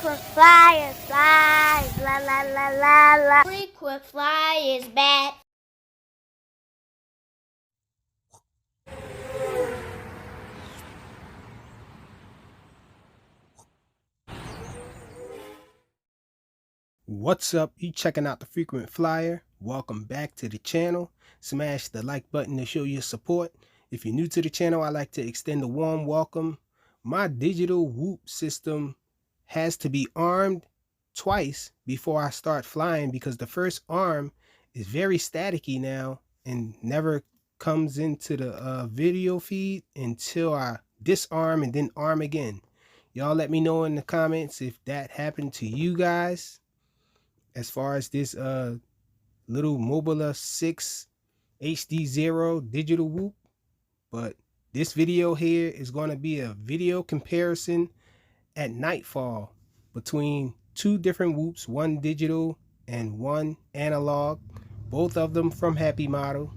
Frequent flyer flies, la la la la la. Frequent flyer is back. What's up? You checking out the Frequent Flyer? Welcome back to the channel. Smash the like button to show your support. If you're new to the channel, I'd like to extend a warm welcome. My digital whoop system has to be armed twice before I start flying because the first arm is very staticky now and never comes into the video feed until I disarm and then arm again. Y'all let me know in the comments if that happened to you guys. As far as this little Mobula 6 HDZero digital whoop, but this video here is going to be a video comparison at nightfall between two different whoops, one digital and one analog, both of them from Happymodel.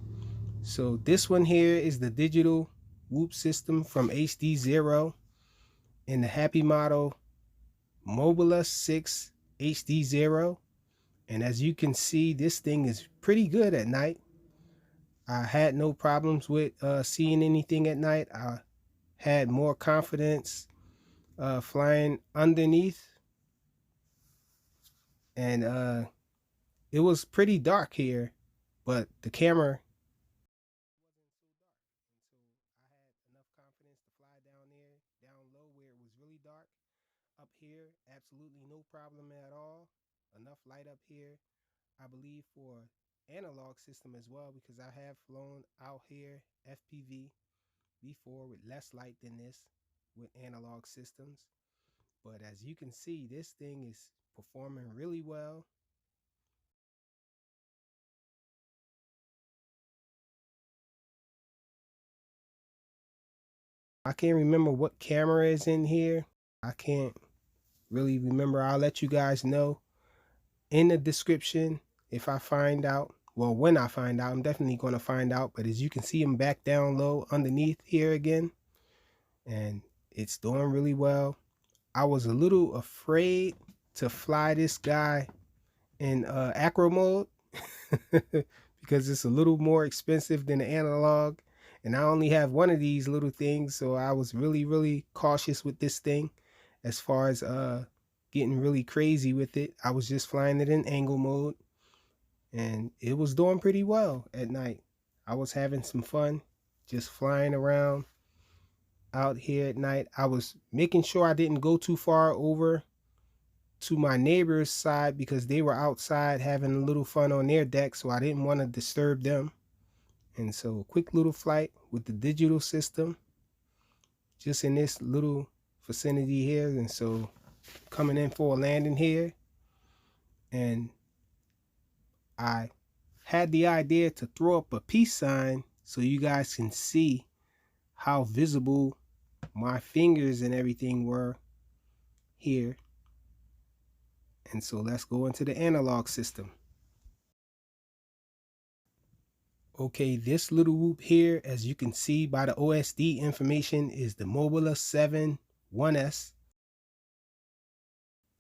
So this one here is the digital whoop system from HDZero and the Happymodel Mobula 6 HDZero. And as you can see, this thing is pretty good at night. I had no problems with seeing anything at night. I had more confidence flying underneath. And it was pretty dark here, but the camera, I had enough confidence to fly down there, down low where it was really dark. Up here, absolutely no problem at all. Enough light up here, I believe, for analog system as well, because I have flown out here FPV before with less light than this with analog systems. But as you can see, this thing is performing really well. I can't remember what camera is in here. I can't really remember. I'll let you guys know in the description if I find out. Well, when I find out, I'm definitely going to find out. But as you can see, I'm back down low underneath here again. And it's doing really well. I was a little afraid to fly this guy in acro mode because it's a little more expensive than the analog. And I only have one of these little things. So I was really cautious with this thing as far as getting really crazy with it. I was just flying it in angle mode. And it was doing pretty well at night. I was having some fun just flying around out here at night. I was making sure I didn't go too far over to my neighbor's side because they were outside having a little fun on their deck, so I didn't want to disturb them. And so a quick little flight with the digital system just in this little vicinity here. And so coming in for a landing here, and I had the idea to throw up a peace sign so you guys can see how visible my fingers and everything were here. And so let's go into the analog system. Okay, this little whoop here, as you can see by the OSD information, is the Mobula7 1S.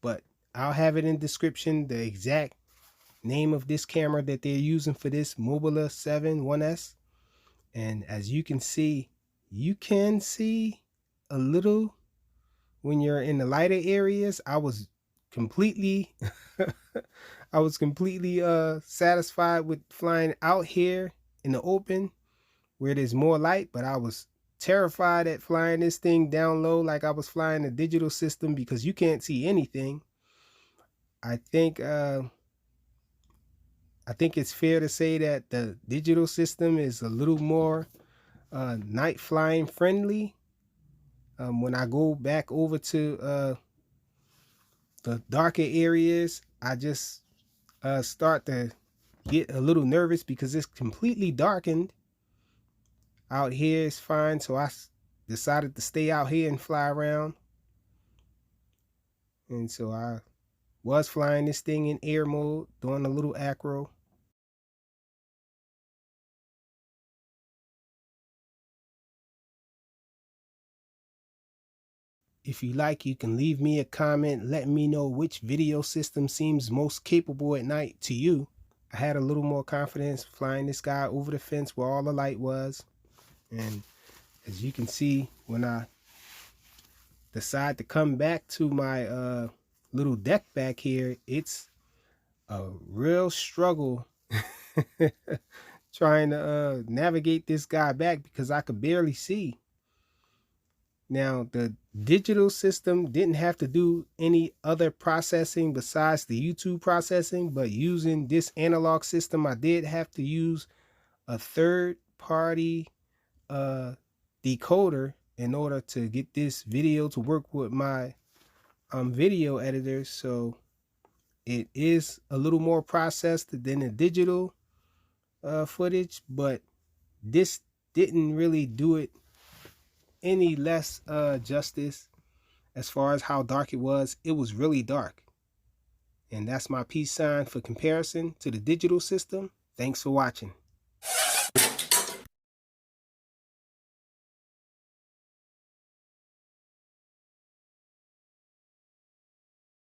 But I'll have it in description, the exact name of this camera that they're using for this Mobula7 1S. And as you can see a little when you're in the lighter areas. I was completely satisfied with flying out here in the open where there's more light, but I was terrified at flying this thing down low like I was flying the digital system because you can't see anything. I think it's fair to say that the digital system is a little more night flying friendly. When I go back over to the darker areas, I just start to get a little nervous because it's completely darkened. Out here is fine, so I decided to stay out here and fly around. And so I was flying this thing in air mode, doing a little acro. If you like, you can leave me a comment letting me know which video system seems most capable at night to you. I had a little more confidence flying this guy over the fence where all the light was. And as you can see, when I decide to come back to my little deck back here, it's a real struggle trying to navigate this guy back because I could barely see. Now, the digital system didn't have to do any other processing besides the YouTube processing, but using this analog system, I did have to use a third-party decoder in order to get this video to work with my video editor. So it is a little more processed than the digital footage, but this didn't really do it any less justice as far as how dark it was. It was really dark, and that's my peace sign for comparison to the digital system. Thanks for watching.